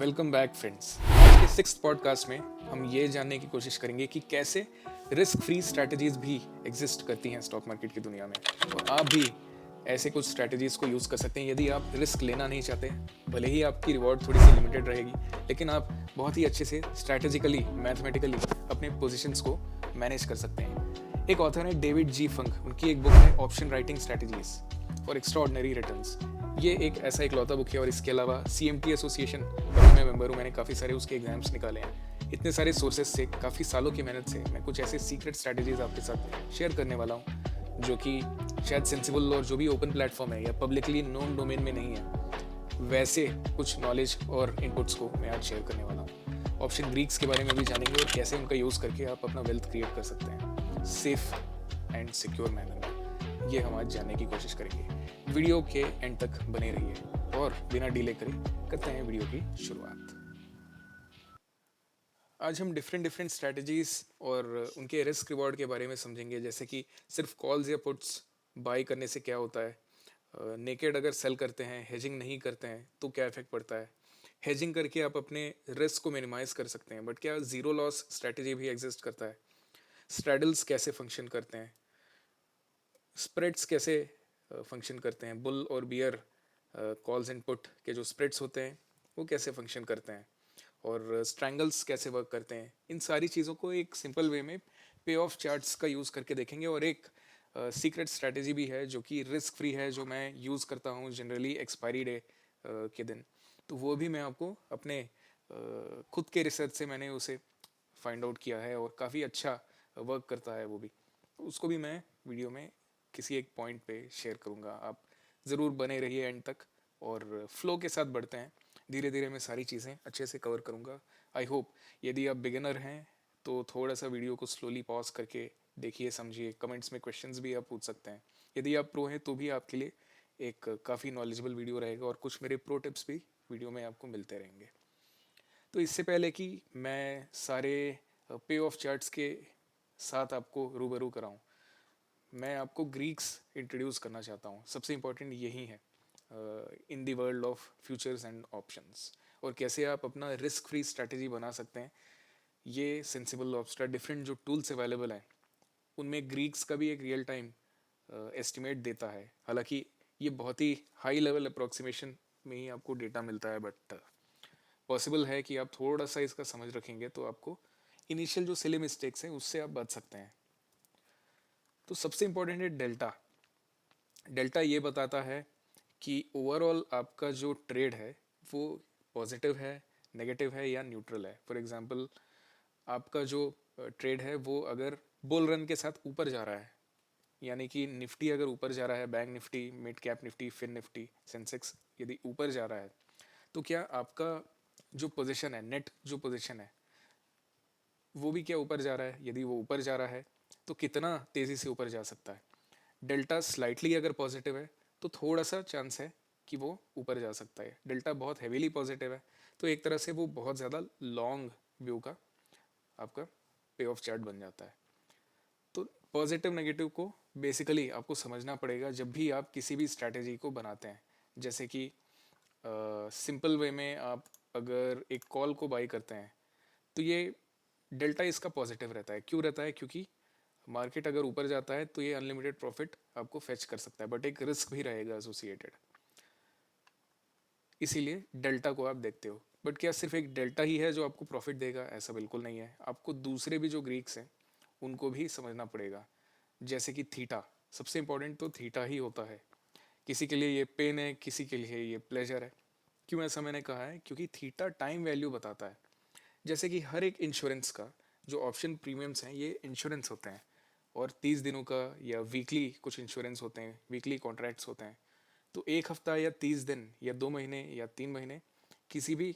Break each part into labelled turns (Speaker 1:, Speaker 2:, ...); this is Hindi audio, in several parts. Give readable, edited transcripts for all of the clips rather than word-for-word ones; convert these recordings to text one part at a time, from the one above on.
Speaker 1: Welcome back friends. आज के सिक्स्थ पॉडकास्ट में हम ये जानने की कोशिश करेंगे कि कैसे रिस्क फ्री स्ट्रैटेजीज भी एग्जिस्ट करती हैं स्टॉक मार्केट की दुनिया में, और आप भी ऐसे कुछ स्ट्रैटेजीज को यूज़ कर सकते हैं यदि आप रिस्क लेना नहीं चाहते। भले ही आपकी रिवॉर्ड थोड़ी सी लिमिटेड रहेगी, लेकिन आप बहुत ही अच्छे से स्ट्रैटेजिकली मैथमेटिकली अपने पोजिशंस को मैनेज कर सकते हैं। एक ऑथर है डेविड जी फंक, उनकी एक बुक है option writing strategies for extraordinary returns. ये एक ऐसा इकलौता बुक है, और इसके अलावा CMT एसोसिएशन का मैं मेंबर हूँ। मैंने काफ़ी सारे उसके एग्जाम्स निकाले हैं। इतने सारे सोर्सेज से, काफ़ी सालों की मेहनत से मैं कुछ ऐसे सीक्रेट स्ट्रैटेजीज आपके साथ शेयर करने वाला हूँ जो कि शायद सेंसिबल और जो भी ओपन प्लेटफॉर्म है या पब्लिकली नोन डोमेन में नहीं है, वैसे कुछ नॉलेज और इनपुट्स को मैं आज शेयर करने वाला हूँ। ऑप्शन ग्रीक्स के बारे में भी जानेंगे और कैसे उनका यूज़ करके आप अपना वेल्थ क्रिएट कर सकते हैं सेफ एंड सिक्योर मैनर में। ये हम आज जानने की कोशिश करेंगे। वीडियो के एंड तक बने रहिए और बिना डिले करे करते हैं वीडियो की शुरुआत। आज हम डिफरेंट स्ट्रैटेजीज और उनके रिस्क रिवॉर्ड के बारे में समझेंगे, जैसे कि सिर्फ कॉल्स या पुट्स बाई करने से क्या होता है, नेकेड अगर सेल करते हैं, हेजिंग नहीं करते हैं तो क्या इफेक्ट पड़ता है, हेजिंग करके आप अपने रिस्क को मिनिमाइज कर सकते हैं बट क्या जीरो लॉस स्ट्रैटेजी भी एग्जिस्ट करता है, स्ट्रैडल्स कैसे फंक्शन करते हैं, स्प्रेड्स कैसे फंक्शन करते हैं, बुल और बियर कॉल्स एंड पुट के जो स्प्रेड्स होते हैं वो कैसे फंक्शन करते हैं, और स्ट्रैंगल्स कैसे वर्क करते हैं। इन सारी चीज़ों को एक सिंपल वे में पे ऑफ चार्ट्स का यूज़ करके देखेंगे। और एक सीक्रेट स्ट्रैटेजी भी है जो कि रिस्क फ्री है, जो मैं यूज़ करता हूँ जनरली एक्सपायरी डे के दिन, तो वो भी मैं आपको अपने खुद के रिसर्च से मैंने उसे फाइंड आउट किया है और काफ़ी अच्छा वर्क करता है वो भी। उसको भी मैं वीडियो में किसी एक पॉइंट पे शेयर करूँगा। आप ज़रूर बने रहिए एंड तक और फ्लो के साथ बढ़ते हैं। धीरे धीरे मैं सारी चीज़ें अच्छे से कवर करूँगा। आई होप यदि आप बिगिनर हैं तो थोड़ा सा वीडियो को स्लोली पॉज करके देखिए, समझिए। कमेंट्स में क्वेश्चंस भी आप पूछ सकते हैं। यदि आप प्रो हैं तो भी आपके लिए एक काफ़ी नॉलेजेबल वीडियो रहेगा, और कुछ मेरे प्रो टिप्स भी वीडियो में आपको मिलते रहेंगे। तो इससे पहले कि मैं सारे पे ऑफ चार्ट्स के साथ आपको रूबरू कराऊं, मैं आपको ग्रीक्स इंट्रोड्यूस करना चाहता हूँ। सबसे इम्पोर्टेंट यही है in the world of futures and options, और कैसे आप अपना रिस्क फ्री स्ट्रैटेजी बना सकते हैं। ये सेंसिबल लॉबस्टर डिफरेंट जो टूल्स अवेलेबल हैं उनमें ग्रीक्स का भी एक रियल टाइम एस्टिमेट देता है। हालांकि ये बहुत ही हाई लेवल अप्रोक्सीमेशन में ही आपको डेटा मिलता है, बट पॉसिबल है कि आप थोड़ा सा इसका समझ रखेंगे तो आपको इनिशियल जो सिली मिस्टेक्स हैं उससे आप बच सकते हैं। तो सबसे इम्पोर्टेंट है डेल्टा। डेल्टा ये बताता है कि ओवरऑल आपका जो ट्रेड है वो पॉजिटिव है, नेगेटिव है या न्यूट्रल है। फॉर एग्जांपल, आपका जो ट्रेड है वो अगर बुल रन के साथ ऊपर जा रहा है, यानी कि निफ्टी अगर ऊपर जा रहा है, bank Nifty, mid cap Nifty, fin Nifty, Sensex यदि ऊपर जा रहा है, तो क्या आपका जो पोजीशन है, नेट जो पोजीशन है, वो भी क्या ऊपर जा रहा है? यदि वो ऊपर जा रहा है तो कितना तेज़ी से ऊपर जा सकता है? डेल्टा स्लाइटली अगर पॉजिटिव है तो थोड़ा सा चांस है कि वो ऊपर जा सकता है। डेल्टा बहुत हैवीली पॉजिटिव है तो एक तरह से वो बहुत ज़्यादा लॉन्ग व्यू का आपका पे ऑफ चार्ट बन जाता है। तो पॉजिटिव नेगेटिव को बेसिकली आपको समझना पड़ेगा जब भी आप किसी भी स्ट्रैटेजी को बनाते हैं। जैसे कि सिंपल वे में आप अगर एक कॉल को बाई करते हैं तो ये डेल्टा इसका पॉजिटिव रहता है। क्यों रहता है? क्योंकि मार्केट अगर ऊपर जाता है तो ये अनलिमिटेड प्रॉफिट आपको फेच कर सकता है, बट एक रिस्क भी रहेगा एसोसिएटेड, इसीलिए डेल्टा को आप देखते हो। बट क्या सिर्फ एक डेल्टा ही है जो आपको प्रॉफिट देगा? ऐसा बिल्कुल नहीं है। आपको दूसरे भी जो ग्रीक्स हैं उनको भी समझना पड़ेगा, जैसे कि थीटा। सबसे इंपॉर्टेंट तो थीटा ही होता है। किसी के लिए ये पेन है, किसी के लिए ये प्लेजर है। क्यों ऐसा मैंने कहा है? क्योंकि थीटा टाइम वैल्यू बताता है। जैसे कि हर एक इंश्योरेंस का जो ऑप्शन प्रीमियम्स हैं ये इंश्योरेंस होते हैं, और 30 दिनों का या वीकली कुछ इंश्योरेंस होते हैं, वीकली कॉन्ट्रैक्ट्स होते हैं। तो एक हफ्ता या 30 दिन या 2 महीने या 3 महीने किसी भी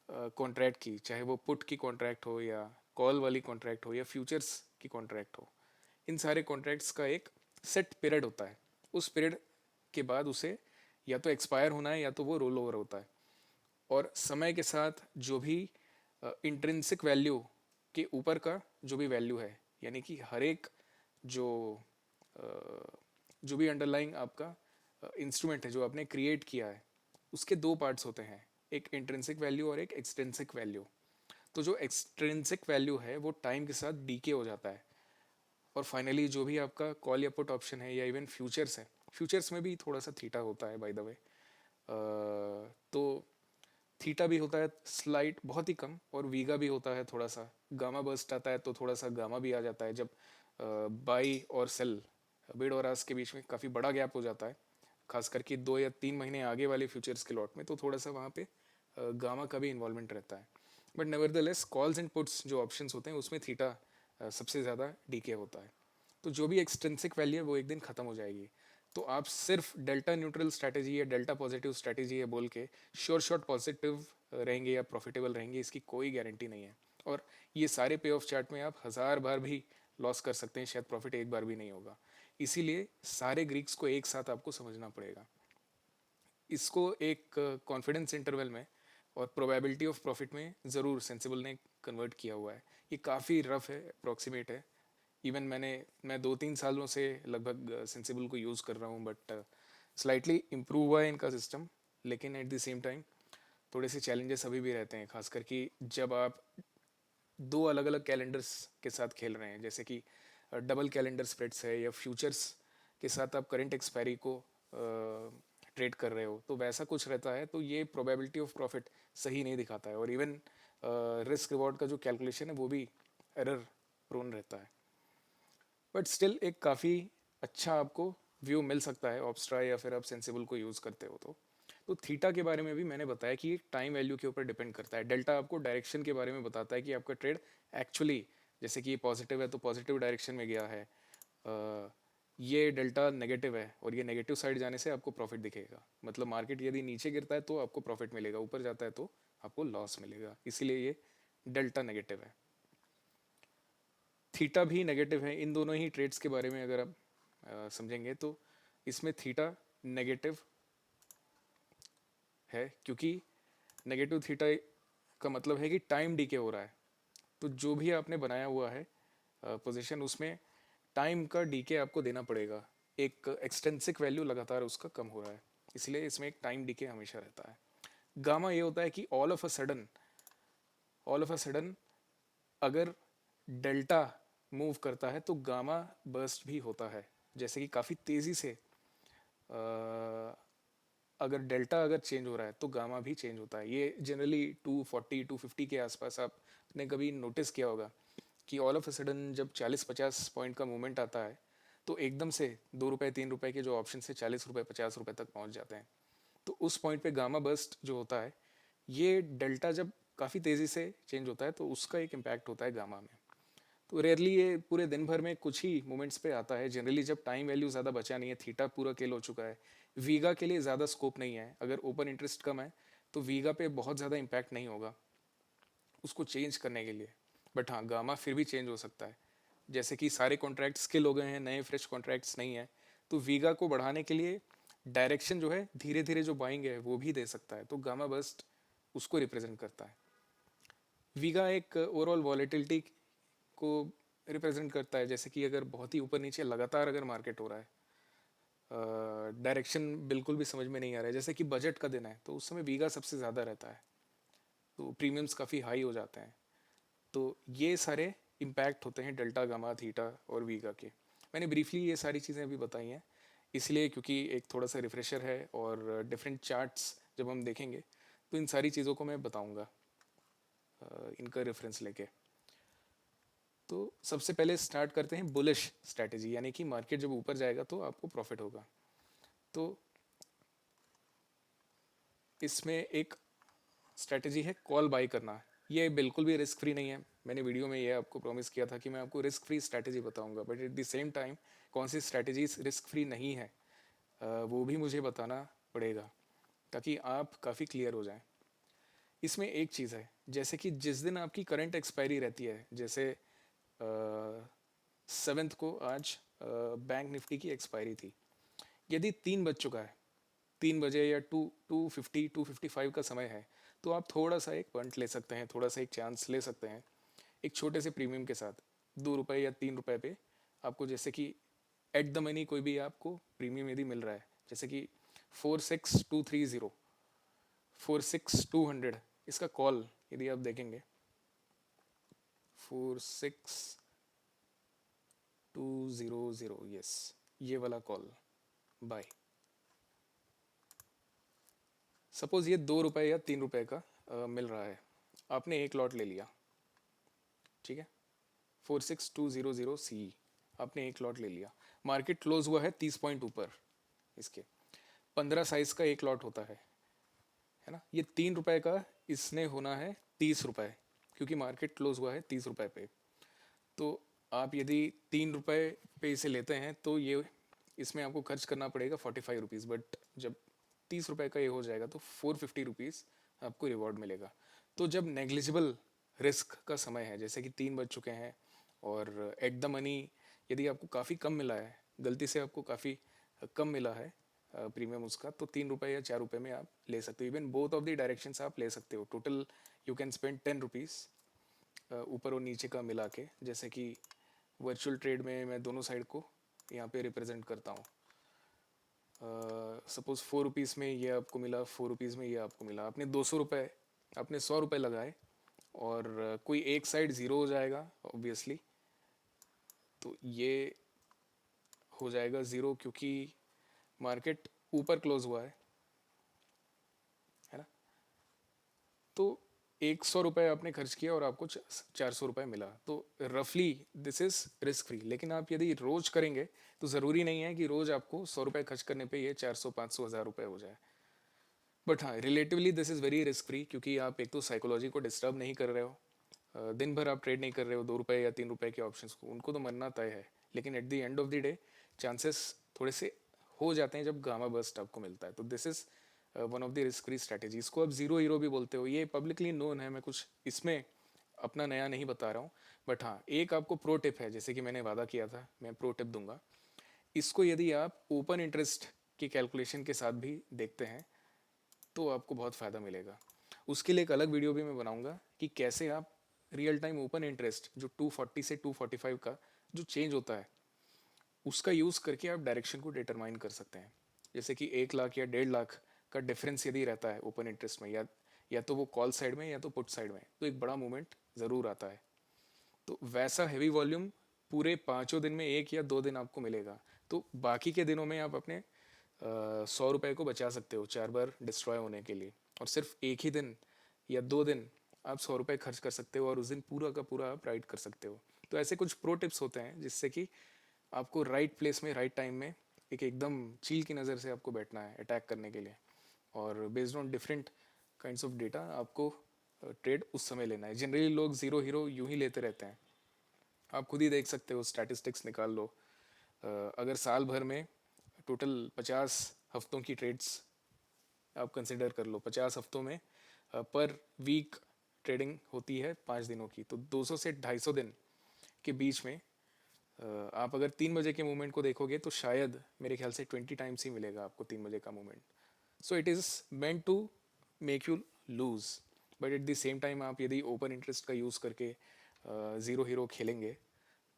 Speaker 1: कॉन्ट्रैक्ट की, चाहे वो पुट की कॉन्ट्रैक्ट हो या कॉल वाली कॉन्ट्रैक्ट हो या फ्यूचर्स की कॉन्ट्रैक्ट हो, इन सारे कॉन्ट्रैक्ट्स का एक सेट पीरियड होता है। उस पीरियड के बाद उसे या तो एक्सपायर होना है या तो वो रोल ओवर होता है। और समय के साथ जो भी इंट्रिंसिक वैल्यू के ऊपर का जो भी वैल्यू है, यानी कि हर एक जो जो भी अंडरलाइंग आपका इंस्ट्रूमेंट है जो आपने क्रिएट किया है, उसके दो पार्ट्स होते हैं। एक इंट्रिंसिक वैल्यू और एक एक्सट्रिंसिक वैल्यू। तो जो एक्सट्रिंसिक वैल्यू है वो टाइम के साथ डीके हो जाता है, और फाइनली जो भी आपका कॉल या पुट ऑप्शन है या इवन फ्यूचर्स है, फ्यूचर्स में भी थोड़ा सा थीटा होता है बाय द वे। तो थीटा भी होता है स्लाइट, बहुत ही कम, और वीगा भी होता है थोड़ा सा। गामा बर्स्ट आता है तो थोड़ा सा गामा भी आ जाता है जब बाई और सेल, बिड और आस्क के बीच में काफ़ी बड़ा गैप हो जाता है, खास करके 2 या 3 महीने आगे वाले फ्यूचर्स के लॉट में, तो थोड़ा सा वहाँ पे गामा का भी इन्वॉल्वमेंट रहता है। But nevertheless calls and puts जो ऑप्शंस होते हैं उसमें थीटा सबसे ज़्यादा डीके होता है। तो जो भी एक्सट्रिंसिक वैल्यू है वो एक दिन ख़त्म हो जाएगी। तो आप सिर्फ डेल्टा न्यूट्रल स्ट्रैटेजी या डेल्टा पॉजिटिव स्ट्रैटेजी है बोल के श्योर शॉट पॉजिटिव रहेंगे या प्रॉफिटेबल रहेंगे, इसकी कोई गारंटी नहीं है। और ये सारे पे ऑफ चार्ट में आप 1000 बार भी लॉस कर सकते हैं, शायद प्रॉफिट एक बार भी नहीं होगा। इसीलिए सारे ग्रीक्स को एक साथ आपको समझना पड़ेगा। इसको एक कॉन्फिडेंस इंटरवल में और प्रोबेबिलिटी ऑफ प्रॉफिट में ज़रूर सेंसिबल ने कन्वर्ट किया हुआ है। ये काफ़ी रफ है, अप्रॉक्सीमेट है। इवन मैं 2-3 सालों से लगभग सेंसिबल को यूज़ कर रहा हूँ, बट स्लाइटली इम्प्रूव हुआ है इनका सिस्टम। लेकिन एट द सेम टाइम थोड़े से चैलेंजेस अभी भी रहते हैं, खासकर कि जब आप दो अलग अलग कैलेंडर्स के साथ खेल रहे हैं, जैसे कि डबल कैलेंडर स्प्रेड्स है या फ्यूचर्स के साथ आप करंट एक्सपायरी को ट्रेड कर रहे हो, तो वैसा कुछ रहता है। तो ये प्रोबेबिलिटी ऑफ प्रॉफिट सही नहीं दिखाता है, और इवन रिस्क रिवॉर्ड का जो कैलकुलेशन है वो भी एरर प्रोन रहता है। बट स्टिल एक काफ़ी अच्छा आपको व्यू मिल सकता है ऑप्स्ट्रा या फिर आप सेंसिबल को यूज़ करते हो तो थीटा के बारे में भी मैंने बताया कि एक टाइम वैल्यू के ऊपर डिपेंड करता है। डेल्टा आपको डायरेक्शन के बारे में बताता है कि आपका ट्रेड एक्चुअली, जैसे कि ये पॉजिटिव है तो पॉजिटिव डायरेक्शन में गया है, ये डेल्टा नेगेटिव है और ये नेगेटिव साइड जाने से आपको प्रॉफिट दिखेगा। मतलब मार्केट यदि नीचे गिरता है तो आपको प्रॉफिट मिलेगा, ऊपर जाता है तो आपको लॉस मिलेगा, इसीलिए ये डेल्टा नेगेटिव है। थीटा भी नेगेटिव है। इन दोनों ही ट्रेड्स के बारे में अगर आप समझेंगे तो इसमें थीटा नेगेटिव है, क्योंकि नेगेटिव थीटा का मतलब है कि टाइम डीके हो रहा है। तो जो भी आपने बनाया हुआ है पोजीशन, उसमें टाइम का डीके आपको देना पड़ेगा। एक एक्सटेंसिक वैल्यू लगातार उसका कम हो रहा है, इसलिए इसमें एक टाइम डीके हमेशा रहता है। गामा ये होता है कि ऑल ऑफ अ सडन अगर डेल्टा मूव करता है तो गामा बर्स्ट भी होता है। जैसे कि काफ़ी तेज़ी से अगर डेल्टा अगर चेंज हो रहा है तो गामा भी चेंज होता है। ये जनरली 240-250 के आसपास आपने कभी नोटिस किया होगा कि ऑल ऑफ अ सडन जब 40-50 पॉइंट का मूवमेंट आता है तो एकदम से 2 रुपये 3 रुपये के जो ऑप्शन से 40 रुपये 50 रुपये तक पहुंच जाते हैं। तो उस पॉइंट पे गामा बर्स्ट जो होता है, ये डेल्टा जब काफ़ी तेज़ी से चेंज होता है तो उसका एक इम्पैक्ट होता है गामा में। तो रेयरली ये पूरे दिन भर में कुछ ही मोमेंट्स पे आता है, जनरली जब टाइम वैल्यू ज़्यादा बचा नहीं है, थीटा पूरा किल हो चुका है, वीगा के लिए ज़्यादा स्कोप नहीं है। अगर ओपन इंटरेस्ट कम है तो वीगा पे बहुत ज़्यादा इम्पैक्ट नहीं होगा उसको चेंज करने के लिए। बट हाँ, गामा फिर भी चेंज हो सकता है। जैसे कि सारे कॉन्ट्रैक्ट्स किल हो गए हैं, नए फ्रेश कॉन्ट्रैक्ट्स नहीं है, तो वीगा को बढ़ाने के लिए डायरेक्शन जो है धीरे धीरे जो बाइंग है वो भी दे सकता है, तो गामा बस्ट उसको रिप्रेजेंट करता है। वीगा एक ओवरऑल वॉलेटिलिटी को रिप्रेजेंट करता है। जैसे कि अगर बहुत ही ऊपर नीचे लगातार अगर मार्केट हो रहा है, डायरेक्शन बिल्कुल भी समझ में नहीं आ रहा है, जैसे कि बजट का दिन है तो उस समय वीगा सबसे ज़्यादा रहता है, तो प्रीमियम्स काफ़ी हाई हो जाते हैं। तो ये सारे इम्पैक्ट होते हैं डेल्टा गामा थीटा और वीगा के। मैंने ब्रीफली ये सारी चीज़ें अभी बताई हैं इसलिए क्योंकि एक थोड़ा सा रिफ्रेशर है, और डिफरेंट चार्ट्स जब हम देखेंगे तो इन सारी चीज़ों को मैं बताऊंगा इनका रेफरेंस लेके। तो सबसे पहले स्टार्ट करते हैं बुलिश स्ट्रैटेजी, यानी कि मार्केट जब ऊपर जाएगा तो आपको प्रॉफिट होगा। तो इसमें एक स्ट्रैटेजी है कॉल बाई करना। ये बिल्कुल भी रिस्क फ्री नहीं है। मैंने वीडियो में ये आपको प्रॉमिस किया था कि मैं आपको रिस्क फ्री स्ट्रैटेजी बताऊंगा, but at the same time कौन सी स्ट्रैटेजीज रिस्क फ्री नहीं है वो भी मुझे बताना पड़ेगा ताकि आप काफ़ी क्लियर हो जाएं। इसमें एक चीज़ है, जैसे कि जिस दिन आपकी करंट एक्सपायरी रहती है, जैसे 7th को आज बैंक निफ्टी की एक्सपायरी थी, यदि 3 बज चुका है, 3 बजे या 2:50 2:55 का समय है, तो आप थोड़ा सा एक पॉइंट ले सकते हैं, थोड़ा सा एक चांस ले सकते हैं एक छोटे से प्रीमियम के साथ, 2 रुपये या 3 रुपये पे आपको, जैसे कि एट द मनी कोई भी आपको प्रीमियम यदि मिल रहा है, जैसे कि 46230 46200 इसका कॉल यदि आप देखेंगे, 46200, यस, ये वाला कॉल बाय। सपोज ये 2 रुपये या 3 रुपये का मिल रहा है, आपने एक लॉट ले लिया, ठीक है, 46200 सी, आपने एक लॉट ले लिया, मार्केट क्लोज हुआ है 30 पॉइंट ऊपर, इसके 15 साइज का एक लॉट होता है ना, ये 3 रुपये का इसने होना है 30 रुपये, क्योंकि मार्केट क्लोज हुआ है 30 रुपये पे। तो आप यदि 3 रुपये पे इसे लेते हैं तो ये इसमें आपको खर्च करना पड़ेगा 45 रुपीज़, बट जब 30 रुपये का ये हो जाएगा तो 450 रुपीज़ आपको रिवॉर्ड मिलेगा। तो जब नेग्लिजिबल रिस्क का समय है, जैसे कि 3 बज चुके हैं और एट द मनी यदि आपको काफ़ी कम मिला है, गलती से आपको काफ़ी कम मिला है प्रीमियम उसका, तो 3 रुपये या 4 रुपये में आप ले सकते हो। Even both of the directions आप ले सकते हो। Total you can spend 10 rupees ऊपर और नीचे का मिला के, जैसे कि वर्चुअल ट्रेड में मैं दोनों साइड को यहाँ पे रिप्रेजेंट करता हूँ। सपोज 4 रुपीज़ में ये आपको मिला, 4 रुपीज़ में ये आपको मिला, आपने 200 रुपये, आपने 100 रुपये लगाए और कोई एक साइड ज़ीरो हो जाएगा ऑब्वियसली, तो ये हो जाएगा ज़ीरो क्योंकि मार्केट ऊपर क्लोज हुआ है ना। तो 100 रुपये आपने खर्च किया और आपको 400 रुपये मिला, तो रफली दिस इज़ रिस्क फ्री। लेकिन आप यदि रोज़ करेंगे तो ज़रूरी नहीं है कि रोज़ आपको 100 रुपये खर्च करने पे ये 400, 500, 1000 रुपये हो जाए। बट हाँ, relatively this is very risk free, क्योंकि आप एक तो साइकोलॉजी को डिस्टर्ब नहीं कर रहे हो, दिन भर आप ट्रेड नहीं कर रहे हो 2 रुपये या 3 रुपये के ऑप्शंस को, उनको तो मरना तय है। लेकिन at the end of the day chances थोड़े से हो जाते हैं जब गामा बस्ट आपको मिलता है। तो this is one of the risk free strategy. इसको आप ज़ीरो हीरो भी बोलते हो, ये पब्लिकली नोन है, मैं कुछ इसमें अपना नया नहीं बता रहा हूँ। बट हाँ, एक आपको प्रो टिप है, जैसे कि मैंने वादा किया था मैं प्रो टिप दूंगा। इसको यदि आप ओपन इंटरेस्ट की कैलकुलेशन के साथ भी देखते हैं तो आपको बहुत फ़ायदा मिलेगा। उसके लिए एक अलग वीडियो भी मैं बनाऊंगा कि कैसे आप रियल टाइम ओपन इंटरेस्ट जो 240 से 245 का जो चेंज होता है उसका यूज़ करके आप डायरेक्शन को डिटरमाइन कर सकते हैं। जैसे कि 1 लाख या 1.5 लाख का डिफरेंस यदि रहता है ओपन इंटरेस्ट में, या तो वो कॉल साइड में या तो पुट साइड में, तो एक बड़ा मूवमेंट ज़रूर आता है। तो वैसा हैवी वॉल्यूम पूरे 5 दिन में 1 या 2 दिन आपको मिलेगा। तो बाकी के दिनों में आप अपने 100 रुपये को बचा सकते हो 4 बार डिस्ट्रॉय होने के लिए, और सिर्फ एक ही दिन या 2 दिन आप 100 रुपये खर्च कर सकते हो और उस दिन पूरा का पूरा आप राइड कर सकते हो। तो ऐसे कुछ प्रो टिप्स होते हैं जिससे कि आपको राइट प्लेस में राइट टाइम में एक एकदम चील की नज़र से आपको बैठना है अटैक करने के लिए, और based on different kinds of data आपको ट्रेड उस समय लेना है। जनरली लोग ज़ीरो हीरो यूं ही लेते रहते हैं, आप खुद ही देख सकते हो, स्टैटिस्टिक्स निकाल लो। अगर साल भर में टोटल 50 हफ्तों की ट्रेड्स आप कंसिडर कर लो, 50 हफ्तों में पर वीक ट्रेडिंग होती है 5 दिनों की, तो 200 से 250 दिन के बीच में आप अगर 3 बजे के मूवमेंट को देखोगे तो शायद मेरे ख्याल से 20 टाइम्स ही मिलेगा आपको 3 बजे का movement. So it is meant to make you lose, but at the same time आप यदि ओपन इंटरेस्ट का यूज़ करके ज़ीरो हीरो खेलेंगे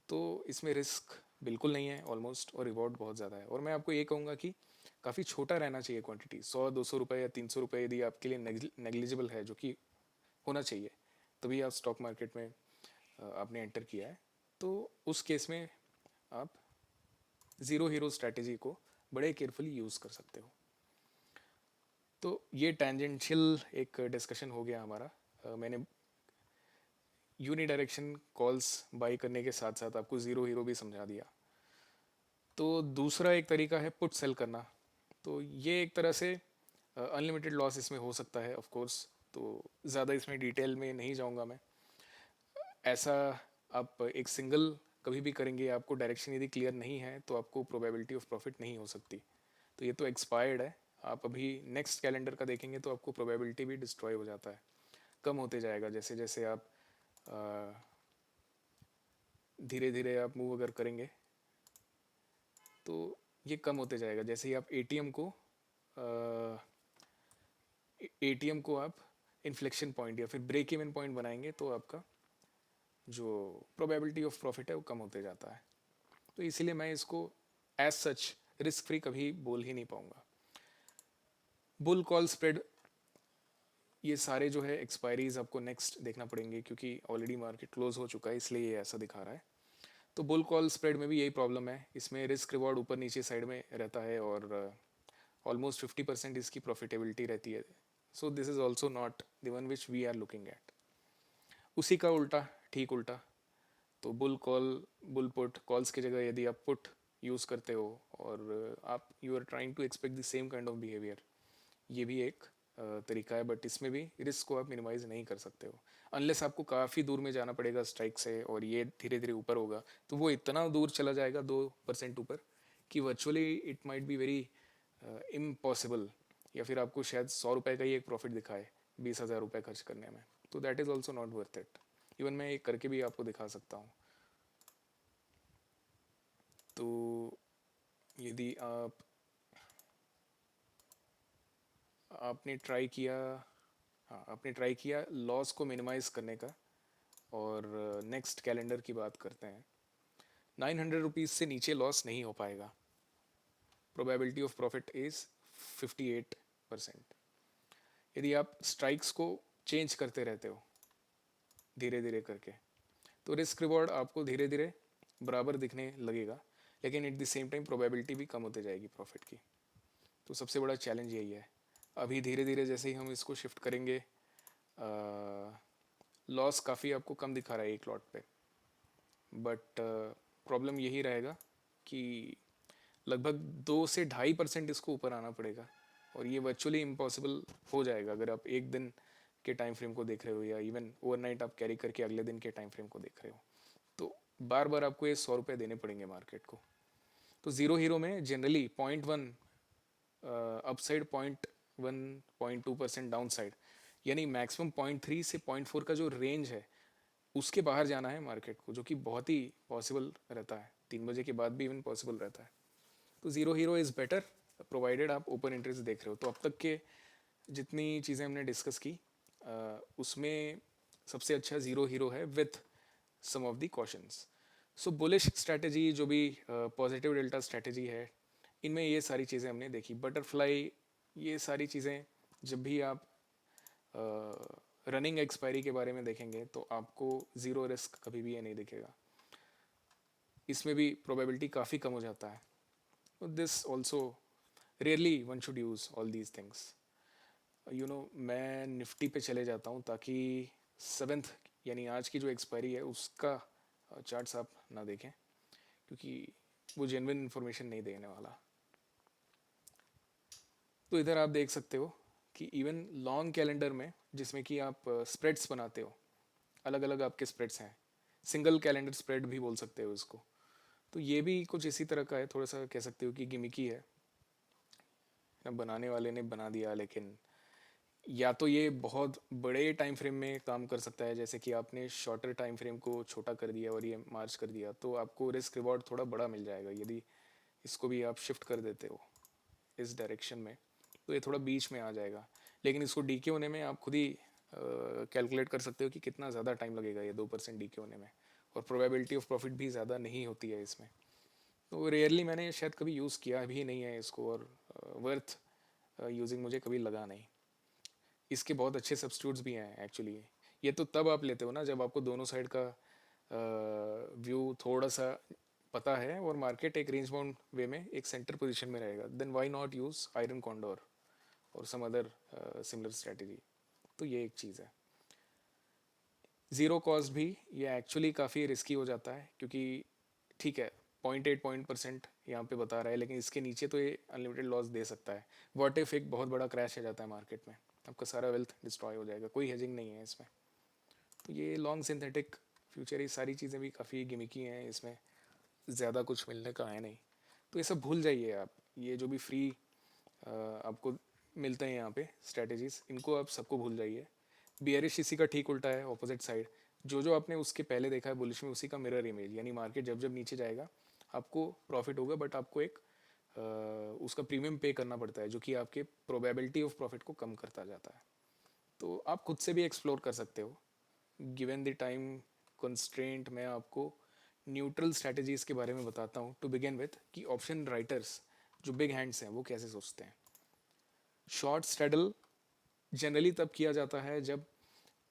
Speaker 1: तो इसमें रिस्क बिल्कुल नहीं है ऑलमोस्ट, और रिवॉर्ड बहुत ज़्यादा है। और मैं आपको ये कहूँगा कि काफ़ी छोटा रहना चाहिए क्वांटिटी, 100-200 रुपये या 300 रुपये यदि आपके लिए नेग्लिजिबल है, जो कि होना चाहिए, तभी आप स्टॉक मार्केट में आपने एंटर किया है, तो उस केस में आप ज़ीरो हीरो स्ट्रैटेजी को बड़े केयरफुली यूज़ कर सकते हो। तो ये टेंजेंशियल एक डिस्कशन हो गया हमारा। मैंने यूनी डायरेक्शन कॉल्स बाई करने के साथ साथ आपको ज़ीरो हीरो भी समझा दिया। तो दूसरा एक तरीका है पुट सेल करना। तो ये एक तरह से अनलिमिटेड लॉस इसमें हो सकता है ऑफ कोर्स, तो ज़्यादा इसमें डिटेल में नहीं जाऊंगा मैं। ऐसा आप एक सिंगल कभी भी करेंगे, आपको डायरेक्शन यदि क्लियर नहीं है तो आपको प्रोबेबिलिटी ऑफ प्रॉफिट नहीं हो सकती। तो ये तो एक्सपायर्ड है, आप अभी नेक्स्ट कैलेंडर का देखेंगे तो आपको प्रोबेबिलिटी भी डिस्ट्रॉय हो जाता है, कम होते जाएगा जैसे जैसे आप धीरे धीरे आप मूव अगर करेंगे तो ये कम होते जाएगा। जैसे ही आप एटीएम को आप इन्फ्लेक्शन पॉइंट या फिर ब्रेक इवन पॉइंट बनाएंगे तो आपका जो प्रोबेबिलिटी ऑफ प्रॉफिट है वो कम होते जाता है। तो इसीलिए मैं इसको एज सच रिस्क फ्री कभी बोल ही नहीं पाऊंगा। बुल कॉल स्प्रेड ये सारे जो है एक्सपायरीज आपको नेक्स्ट देखना पड़ेंगे, क्योंकि ऑलरेडी मार्केट क्लोज हो चुका है, इसलिए ये ऐसा दिखा रहा है। तो बुल कॉल स्प्रेड में भी यही प्रॉब्लम है, इसमें रिस्क रिवॉर्ड ऊपर नीचे साइड में रहता है और ऑलमोस्ट 50% इसकी प्रॉफिटेबिलिटी रहती है। So this is also not the one which we are looking at. उसी का उल्टा, ठीक उल्टा, तो bull call, bull put calls की जगह यदि आप पुट यूज़ करते हो और आप you are trying to expect the same kind of behaviour, ये भी एक तरीका है, बट इसमें भी रिस्क को आप मिनिमाइज नहीं कर सकते हो अनलेस आपको काफ़ी दूर में जाना पड़ेगा स्ट्राइक से और ये धीरे धीरे ऊपर होगा, तो वो इतना दूर चला जाएगा 2% ऊपर कि virtually it might be very impossible, या फिर आपको शायद 100 रुपये का ही एक प्रॉफिट दिखाए 20,000 रुपये खर्च करने में, तो that is also not worth it. Even मैं एक करके भी आपको दिखा सकता हूँ। तो यदि आपने ट्राई किया, हाँ आपने ट्राई किया लॉस को मिनिमाइज करने का, और नेक्स्ट कैलेंडर की बात करते हैं, 900 रुपीज़ से नीचे लॉस नहीं हो पाएगा, प्रोबेबिलिटी ऑफ प्रॉफिट इज़ 58%। यदि आप स्ट्राइक्स को चेंज करते रहते हो धीरे धीरे करके, तो रिस्क रिवॉर्ड आपको धीरे धीरे बराबर दिखने लगेगा, लेकिन eight the same time probability भी कम होते जाएगी प्रॉफिट की। तो सबसे बड़ा चैलेंज यही है। अभी धीरे धीरे जैसे ही हम इसको शिफ्ट करेंगे, लॉस काफ़ी आपको कम दिखा रहा है एक लॉट पे, बट प्रॉब्लम यही रहेगा कि लगभग 2 से 2.5% इसको ऊपर आना पड़ेगा, और ये वर्चुअली इम्पॉसिबल हो जाएगा अगर आप एक दिन के टाइम फ्रेम को देख रहे हो, या इवन ओवरनाइट आप कैरी करके अगले दिन के टाइम फ्रेम को देख रहे हो, तो बार बार आपको ये 100 रुपये देने पड़ेंगे मार्केट को। तो ज़ीरो हीरो में जनरली 0.1 अपसाइड, 0.1 0.2% डाउन साइड, यानी मैक्सिमम 0.3 से 0.4 का जो रेंज है उसके बाहर जाना है मार्केट को, जो कि बहुत ही पॉसिबल रहता है, 3 बजे के बाद भी इवन पॉसिबल रहता है। तो zero hero is better provided आप ओपन इंटरेस्ट देख रहे हो। तो अब तक के जितनी चीज़ें हमने डिस्कस की, उसमें सबसे अच्छा ज़ीरो हीरो है with some of the cautions. So bullish strategy जो भी पॉजिटिव डेल्टा स्ट्रैटेजी है, इनमें ये सारी चीज़ें हमने देखी। बटरफ्लाई, ये सारी चीज़ें जब भी आप रनिंग एक्सपायरी के बारे में देखेंगे तो आपको ज़ीरो रिस्क कभी भी ये नहीं दिखेगा, इसमें भी प्रोबेबिलिटी काफ़ी कम हो जाता है। This also rarely one should use all these things. You know, मैं निफ्टी पे चले जाता हूँ ताकि 7th यानी आज की जो एक्सपायरी है उसका चार्ट्स आप ना देखें, क्योंकि वो जेन्युइन इन्फॉर्मेशन नहीं देने वाला। तो इधर आप देख सकते हो कि इवन लॉन्ग कैलेंडर में, जिसमें कि आप स्प्रेड्स बनाते हो, अलग अलग आपके स्प्रेड्स हैं, सिंगल कैलेंडर स्प्रेड भी बोल सकते हो इसको, तो ये भी कुछ इसी तरह का है, थोड़ा सा कह सकते हो कि गिमिकी है ना, बनाने वाले ने बना दिया, लेकिन या तो ये बहुत बड़े टाइम फ्रेम में काम कर सकता है, जैसे कि आपने शॉर्टर टाइम फ्रेम को छोटा कर दिया और ये मार्च कर दिया, तो आपको रिस्क रिवॉर्ड थोड़ा बड़ा मिल जाएगा। यदि इसको भी आप शिफ्ट कर देते हो इस डायरेक्शन में, तो ये थोड़ा बीच में आ जाएगा, लेकिन इसको डीके होने में आप खुद ही कैलकुलेट कर सकते हो कि कितना ज़्यादा टाइम लगेगा ये 2% डीके होने में, और प्रोबेबिलिटी ऑफ प्रॉफिट भी ज़्यादा नहीं होती है इसमें। तो रेयरली मैंने शायद कभी यूज़ किया भी नहीं है इसको, और वर्थ यूजिंग मुझे कभी लगा नहीं। इसके बहुत अच्छे सब्स्टिट्यूट्स भी हैं एक्चुअली। ये तो तब आप लेते हो ना जब आपको दोनों साइड का व्यू थोड़ा सा पता है और मार्केट एक रेंज बाउंड वे में एक सेंटर पोजीशन में रहेगा, then why not use iron condor और सम अदर सिमिलर स्ट्रेटजी। तो ये एक चीज़ है। ज़ीरो कॉस्ट भी ये एक्चुअली काफ़ी रिस्की हो जाता है, क्योंकि ठीक है 0.8% यहाँ पे बता रहा है, लेकिन इसके नीचे तो ये अनलिमिटेड लॉस दे सकता है। व्हाट इफ एक बहुत बड़ा क्रैश आ जाता है मार्केट में, आपका सारा वेल्थ डिस्ट्रॉय हो जाएगा, कोई हेजिंग नहीं है इसमें। तो ये लॉन्ग सिंथेटिक फ्यूचर, ये सारी चीज़ें भी काफ़ी गिमिकी हैं, इसमें ज़्यादा कुछ मिलने का है नहीं। तो ये सब भूल जाइए आप, ये जो भी फ्री आपको मिलते हैं यहाँ पे स्ट्रैटेजीज़, इनको आप सबको भूल जाइए। बियरिश इसी का ठीक उल्टा है, ऑपोजिट साइड। जो जो आपने उसके पहले देखा है बुलिश में, उसी का मिरर इमेज, यानी मार्केट जब जब नीचे जाएगा आपको प्रॉफिट होगा, बट आपको एक उसका प्रीमियम पे करना पड़ता है, जो कि आपके प्रोबेबिलिटी ऑफ प्रॉफिट को कम करता जाता है। तो आप खुद से भी एक्सप्लोर कर सकते हो गिवन द टाइम कंस्ट्रेंट। मैं आपको न्यूट्रल स्ट्रैटेजीज़ के बारे में बताता हूँ टू बिगिन विथ, कि ऑप्शन राइटर्स जो बिग हैंड्स हैं वो कैसे सोचते हैं। शॉर्ट स्ट्रैडल जनरली तब किया जाता है जब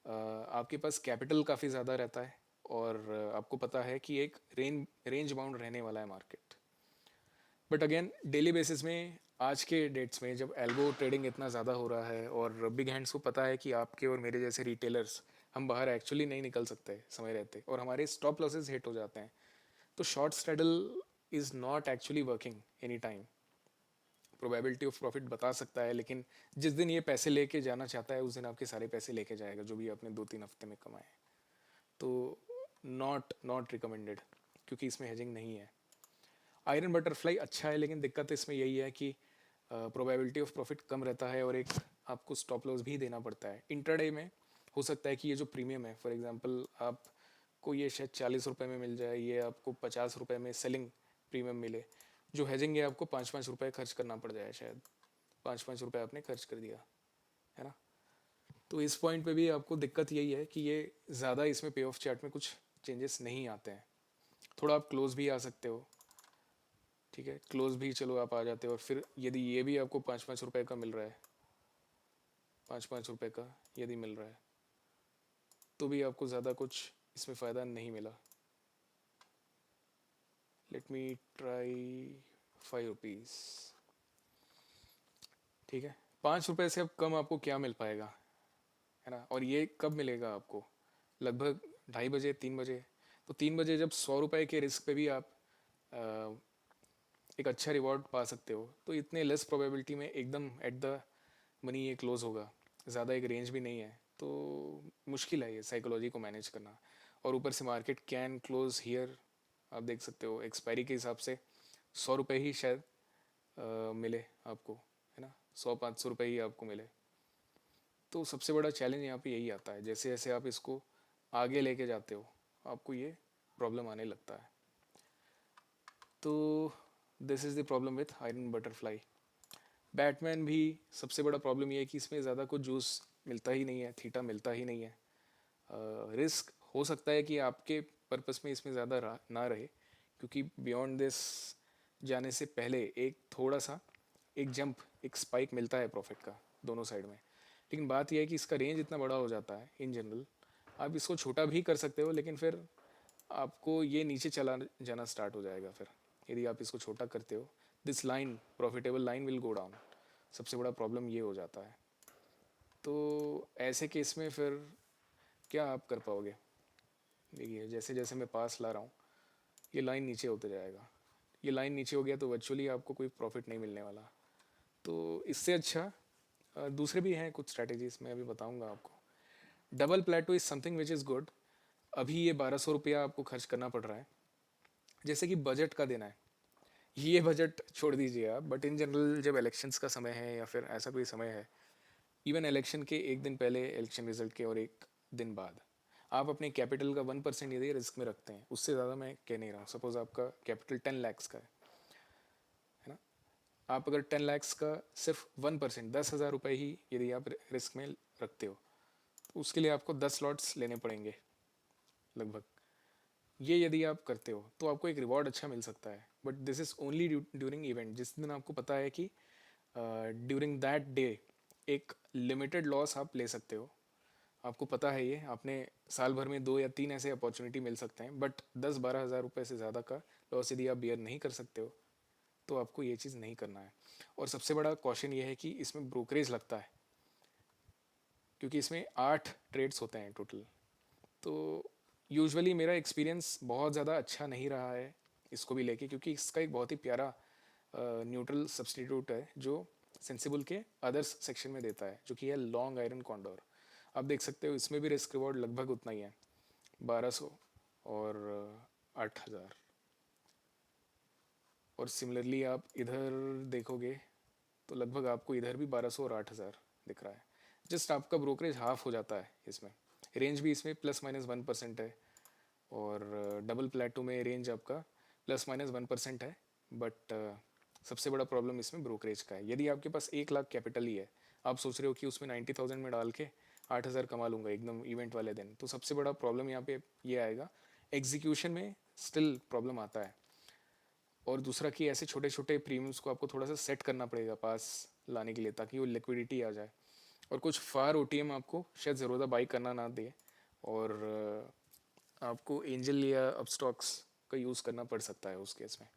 Speaker 1: आपके पास कैपिटल काफ़ी ज़्यादा रहता है और आपको पता है कि एक रेंज बाउंड रहने वाला है market. But again daily basis में आज के डेट्स में जब एल्गो ट्रेडिंग इतना ज़्यादा हो रहा है और बिग हैंड्स को पता है कि आपके और मेरे जैसे रिटेलर्स हम बाहर एक्चुअली नहीं निकल सकते समय रहते और हमारे स्टॉप लॉसेस हिट हो जाते हैं, तो short straddle is not actually working any time. Probability of profit बता सकता है, लेकिन जिस दिन ये पैसे लेके जाना चाहता है उस दिन आपके सारे पैसे लेके जाएगा जो भी आपने 2-3 हफ्ते में कमाए। तो नॉट नॉट रिकमेंडेड, क्योंकि इसमें हेजिंग नहीं है। आयरन बटरफ्लाई अच्छा है, लेकिन दिक्कत इसमें यही है कि प्रोबेबिलिटी ऑफ प्रॉफिट कम रहता है और एक आपको स्टॉप लॉस भी देना पड़ता है। इंट्राडे में हो सकता है कि ये जो प्रीमियम है, फॉर एग्जांपल आपको ये शायद 40 रुपये में मिल जाए, ये आपको 50 रुपये में सेलिंग प्रीमियम मिले। जो हेजिंग है आपको 5-5 रुपये खर्च करना पड़ जाए, शायद 5-5 रुपये आपने खर्च कर दिया, है ना। तो इस पॉइंट पे भी आपको दिक्कत यही है कि ये ज़्यादा इसमें पे ऑफ चार्ट में कुछ चेंजेस नहीं आते हैं। थोड़ा आप क्लोज भी आ सकते हो, ठीक है, क्लोज भी चलो आप आ जाते हो, और फिर यदि ये भी आपको 5-5 रुपये का मिल रहा है, 5-5 रुपये का यदि मिल रहा है, तो भी आपको ज़्यादा कुछ इसमें फ़ायदा नहीं मिला। लेट मी ट्राई 5 रुपीज़, ठीक है। 5 रुपये से अब कम आपको क्या मिल पाएगा, है ना। और ये कब मिलेगा आपको, लगभग 2:30 बजे, 3 बजे। तो 3 बजे जब 100 रुपये के रिस्क पे भी आप अ, एक अच्छा रिवॉर्ड पा सकते हो, तो इतने लेस प्रोबेबिलिटी में एकदम एट द मनी ये क्लोज होगा, ज़्यादा एक रेंज भी नहीं है, तो मुश्किल है ये साइकोलॉजी को मैनेज करना। और ऊपर से मार्केट कैन क्लोज हियर, आप देख सकते हो एक्सपायरी के हिसाब से 100 रुपये ही शायद मिले आपको, है ना, 100-500 रुपये ही आपको मिले। तो सबसे बड़ा चैलेंज यहाँ पे यही आता है, जैसे जैसे आप इसको आगे लेके जाते हो आपको ये प्रॉब्लम आने लगता है। तो this is the problem with iron butterfly. Batman भी सबसे बड़ा प्रॉब्लम ये है कि इसमें ज़्यादा कुछ जूस मिलता ही नहीं है, थीटा मिलता ही नहीं है। रिस्क हो सकता है कि आपके पर्पस में इसमें ज़्यादा ना रहे, क्योंकि बियॉन्ड दिस जाने से पहले एक थोड़ा सा एक जंप, एक स्पाइक मिलता है प्रॉफिट का दोनों साइड में। लेकिन बात यह है कि इसका रेंज इतना बड़ा हो जाता है इन जनरल, आप इसको छोटा भी कर सकते हो, लेकिन फिर आपको ये नीचे चला जाना स्टार्ट हो जाएगा। फिर यदि आप इसको छोटा करते हो, this line, profitable line will go down. सबसे बड़ा प्रॉब्लम ये हो जाता है। तो ऐसे केस में फिर क्या आप कर पाओगे, देखिए जैसे जैसे मैं पास ला रहा हूँ ये लाइन नीचे होते जाएगा, ये लाइन नीचे हो गया तो वर्चुअली आपको कोई प्रॉफिट नहीं मिलने वाला। तो इससे अच्छा दूसरे भी हैं कुछ स्ट्रैटेजीज, मैं अभी बताऊंगा आपको। Double plateau is something which is good. अभी ये 1200 रुपया आपको खर्च करना पड़ रहा है, जैसे कि बजट का देना है, ये बजट छोड़ दीजिए आप, बट इन जनरल जब इलेक्शंस का समय है या फिर ऐसा कोई समय है, इवन इलेक्शन के एक दिन पहले, इलेक्शन रिजल्ट के और एक दिन बाद, आप अपने कैपिटल का 1% यदि रिस्क में रखते हैं, उससे ज़्यादा मैं कह नहीं रहा हूँ, सपोज आपका कैपिटल 10 lakhs का है ना, आप अगर 10 lakhs का सिर्फ 1%, 10,000 रुपये ही यदि आप रिस्क में रखते हो, तो उसके लिए आपको 10 लॉट्स लेने पड़ेंगे लगभग। ये यदि आप करते हो तो आपको एक रिवॉर्ड अच्छा मिल सकता है, but this is only during event, जिस दिन आपको पता है कि ड्यूरिंग दैट डे एक लिमिटेड लॉस आप ले सकते हो। आपको पता है ये, आपने साल भर में 2 या 3 ऐसे अपॉर्चुनिटी मिल सकते हैं, बट 10-12 हज़ार रुपये से ज़्यादा का लॉस यदि आप बियर नहीं कर सकते हो, तो आपको ये चीज़ नहीं करना है। और सबसे बड़ा क्वेश्चन ये है कि इसमें ब्रोकरेज लगता है, क्योंकि इसमें 8 ट्रेड्स होते हैं टोटल। तो यूजुअली मेरा एक्सपीरियंस बहुत ज़्यादा अच्छा नहीं रहा है इसको भी लेके, क्योंकि इसका एक बहुत ही प्यारा न्यूट्रल सब्सटीट्यूट है जो सेंसिबल के अदर्स सेक्शन में देता है, जो कि है लॉन्ग आयरन कॉन्डोर। आप देख सकते हो इसमें भी रिस्क रिवॉर्ड लगभग उतना ही है, 1200 और 8,000। और सिमिलरली आप इधर देखोगे तो लगभग आपको इधर भी 1200 और 8,000 दिख रहा है। जस्ट आपका ब्रोकरेज हाफ हो जाता है इसमें। रेंज भी इसमें ±1% है, और डबल प्लेटो में रेंज आपका ±1% है, बट सबसे बड़ा प्रॉब्लम इसमें ब्रोकरेज का है। यदि आपके पास 1 लाख कैपिटल ही है, आप सोच रहे हो कि उसमें 90,000 में डाल के 8,000 कमा लूँगा एकदम इवेंट वाले दिन, तो सबसे बड़ा प्रॉब्लम यहाँ पे ये आएगा, एग्जीक्यूशन में स्टिल प्रॉब्लम आता है। और दूसरा कि ऐसे छोटे छोटे प्रीमियम्स को आपको थोड़ा सा सेट करना पड़ेगा पास लाने के लिए, ताकि वो लिक्विडिटी आ जाए। और कुछ फार ओटीएम आपको शायद ज़रूरत बाई करना ना दे, और आपको एंजल या अपस्टॉक्स का यूज़ करना पड़ सकता है उस केस में।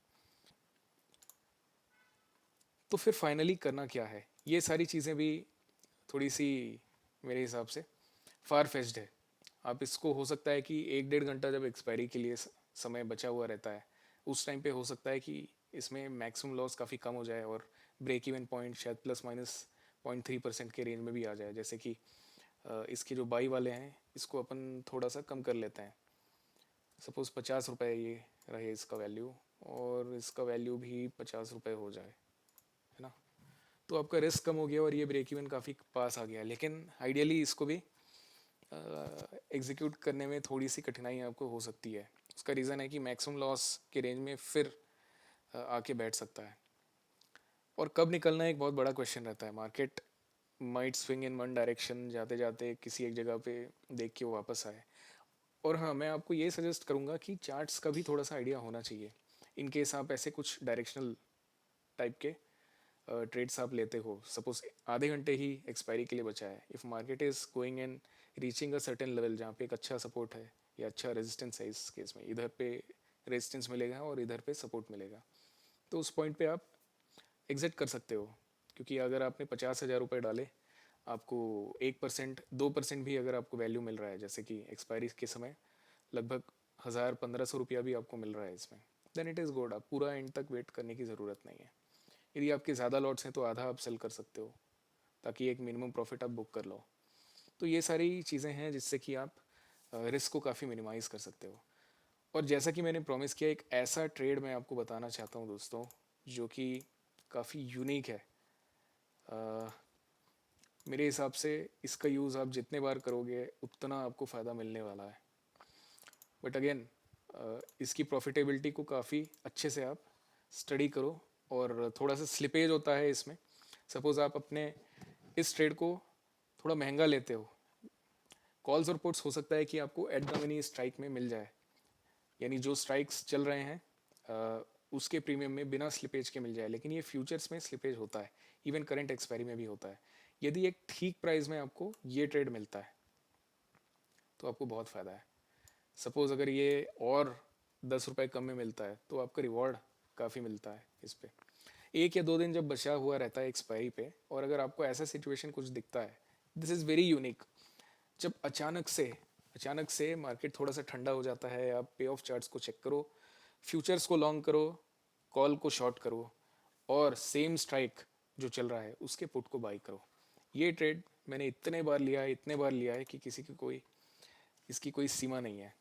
Speaker 1: तो फिर फाइनली करना क्या है, ये सारी चीज़ें भी थोड़ी सी मेरे हिसाब से फार फेच्ड है। आप इसको हो सकता है कि 1-1.5 घंटा जब एक्सपायरी के लिए समय बचा हुआ रहता है, उस टाइम पे हो सकता है कि इसमें मैक्सिमम लॉस काफ़ी कम हो जाए और ब्रेक इवन पॉइंट शायद +-0.3% के रेंज में भी आ जाए। जैसे कि इसके जो बाई वाले हैं इसको अपन थोड़ा सा कम कर लेते हैं, सपोज़ 50 रुपये ये रहे इसका वैल्यू, और इसका वैल्यू भी 50 रुपये हो जाए, है ना। तो आपका रिस्क कम हो गया और ये ब्रेक इवन काफ़ी पास आ गया। लेकिन आइडियली इसको भी एग्जीक्यूट करने में थोड़ी सी कठिनाई आपको हो सकती है। उसका रीज़न है कि मैक्सिमम लॉस के रेंज में फिर आके बैठ सकता है, और कब निकलना एक बहुत बड़ा क्वेश्चन रहता है। Market might swing in one direction, जाते जाते किसी एक जगह पे देख के वो वापस आए। और हाँ, मैं आपको ये सजेस्ट करूँगा कि चार्ट्स का भी थोड़ा सा आइडिया होना चाहिए, इन केस आप ऐसे कुछ डायरेक्शनल टाइप के ट्रेड्स आप लेते हो। सपोज आधे घंटे ही एक्सपायरी के लिए बचा है, if market is going and reaching a certain level जहाँ पे एक अच्छा सपोर्ट है या अच्छा रेजिस्टेंस है, इस केस में इधर पे रेजिस्टेंस मिलेगा और इधर पे सपोर्ट मिलेगा, तो उस पॉइंट पे आप एग्जिट कर सकते हो। क्योंकि अगर आपने 50,000 रुपये डाले, आपको 1%, 2% भी अगर आपको वैल्यू मिल रहा है, जैसे कि एक्सपायरी के समय लगभग 1,000-1,500 रुपया भी आपको मिल रहा है इसमें, देन इट इज़ गुड। आप पूरा एंड तक वेट करने की ज़रूरत नहीं है। यदि आपके ज़्यादा लॉट्स हैं तो आधा आप सेल कर सकते हो, ताकि एक मिनिमम प्रॉफिट आप बुक कर लो। तो ये सारी चीज़ें हैं जिससे कि आप रिस्क को काफ़ी मिनिमाइज़ कर सकते हो। और जैसा कि मैंने प्रॉमिस किया, एक ऐसा ट्रेड मैं आपको बताना चाहता हूँ दोस्तों, जो कि काफ़ी यूनिक है। अ, मेरे हिसाब से इसका यूज़ आप जितने बार करोगे उतना आपको फ़ायदा मिलने वाला है। बट अगेन, इसकी प्रॉफिटेबिलिटी को काफ़ी अच्छे से आप स्टडी करो, और थोड़ा सा स्लिपेज होता है इसमें। सपोज़ आप अपने इस ट्रेड को थोड़ा महंगा लेते हो, कॉल्स और पुट्स हो सकता है कि आपको एट द मनी स्ट्राइक में मिल जाए, यानी जो स्ट्राइक्स चल रहे हैं उसके प्रीमियम में बिना स्लिपेज के मिल जाए। लेकिन ये फ्यूचर्स में स्लिपेज होता है, इवन करंट एक्सपायरी में भी होता है। यदि एक ठीक प्राइस में आपको ये ट्रेड मिलता है तो आपको बहुत फ़ायदा है। सपोज़ अगर ये और 10 रुपये कम में मिलता है तो आपका रिवॉर्ड काफ़ी मिलता है इस पर। 1 या 2 दिन जब बचा हुआ रहता है एक्सपायरी पे, और अगर आपको ऐसा सिचुएशन कुछ दिखता है, दिस इज़ वेरी यूनिक, जब अचानक से मार्केट थोड़ा सा ठंडा हो जाता है, आप पे ऑफ चार्ट्स को चेक करो, फ्यूचर्स को लॉन्ग करो, कॉल को शॉर्ट करो, और सेम स्ट्राइक जो चल रहा है उसके पुट को बाई करो। ये ट्रेड मैंने इतने बार लिया है कि किसी की कोई इसकी कोई सीमा नहीं है।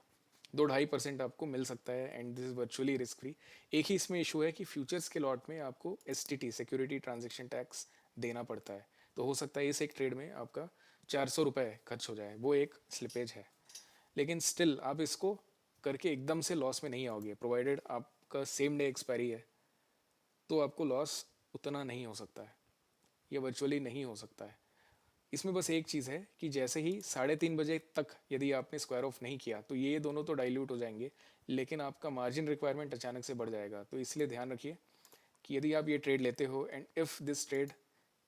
Speaker 1: 2-2.5% आपको मिल सकता है, and this is virtually risk free. एक ही इसमें इशू है कि फ्यूचर्स के लॉट में आपको STT, सिक्योरिटी ट्रांजेक्शन टैक्स, देना पड़ता है। तो हो सकता है इस एक ट्रेड में आपका 400 रुपये खर्च हो जाए, वो एक स्लिपेज है। लेकिन स्टिल आप इसको करके एकदम से लॉस में नहीं आओगे, प्रोवाइडेड आपका सेम डे एक्सपायरी है, तो आपको लॉस उतना नहीं हो सकता है, ये वर्चुअली नहीं हो सकता है। इसमें बस एक चीज़ है कि जैसे ही 3:30 बजे तक यदि आपने स्क्वायर ऑफ नहीं किया तो ये दोनों तो डाइल्यूट हो जाएंगे, लेकिन आपका मार्जिन रिक्वायरमेंट अचानक से बढ़ जाएगा। तो इसलिए ध्यान रखिए कि यदि आप ये ट्रेड लेते हो, and if this trade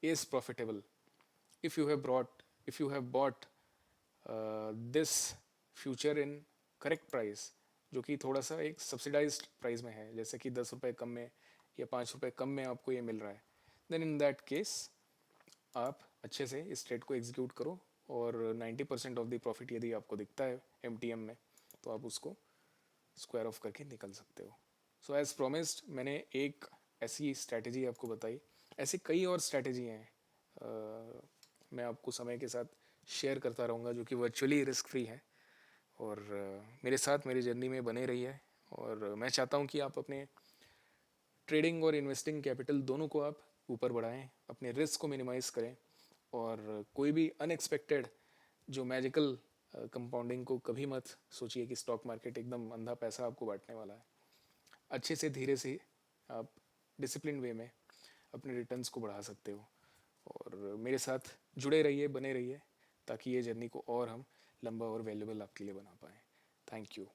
Speaker 1: is profitable, if you have bought this future in correct price, जो कि थोड़ा सा एक सब्सिडाइज्ड प्राइस में है, जैसे कि 10 रुपये कम में या 5 रुपये कम में आपको ये मिल रहा है, देन इन दैट केस आप अच्छे से इस ट्रेड को एग्जीक्यूट करो, और 90% ऑफ द प्रॉफिट यदि आपको दिखता है MTM में, तो आप उसको स्क्वायर ऑफ करके निकल सकते हो। सो एज प्रोमिस्ड, मैंने एक ऐसी स्ट्रैटेजी आपको बताई। ऐसे कई और स्ट्रैटेजी हैं, मैं आपको समय के साथ शेयर करता रहूँगा, जो कि वर्चुअली रिस्क फ्री है, और मेरे साथ मेरी जर्नी में बने रही है। और मैं चाहता हूँ कि आप अपने ट्रेडिंग और इन्वेस्टिंग कैपिटल दोनों को आप ऊपर बढ़ाएं, अपने रिस्क को मिनिमाइज़ करें, और कोई भी अनएक्सपेक्टेड जो मैजिकल कंपाउंडिंग को कभी मत सोचिए कि स्टॉक मार्केट एकदम अंधा पैसा आपको बांटने वाला है। अच्छे से धीरे से आप डिसिप्लिन वे में अपने रिटर्न्स को बढ़ा सकते हो, और मेरे साथ जुड़े रहिए, बने रहिए, ताकि ये जर्नी को और हम लंबा और वैल्यूबल आपके लिए बना पाएँ। Thank you.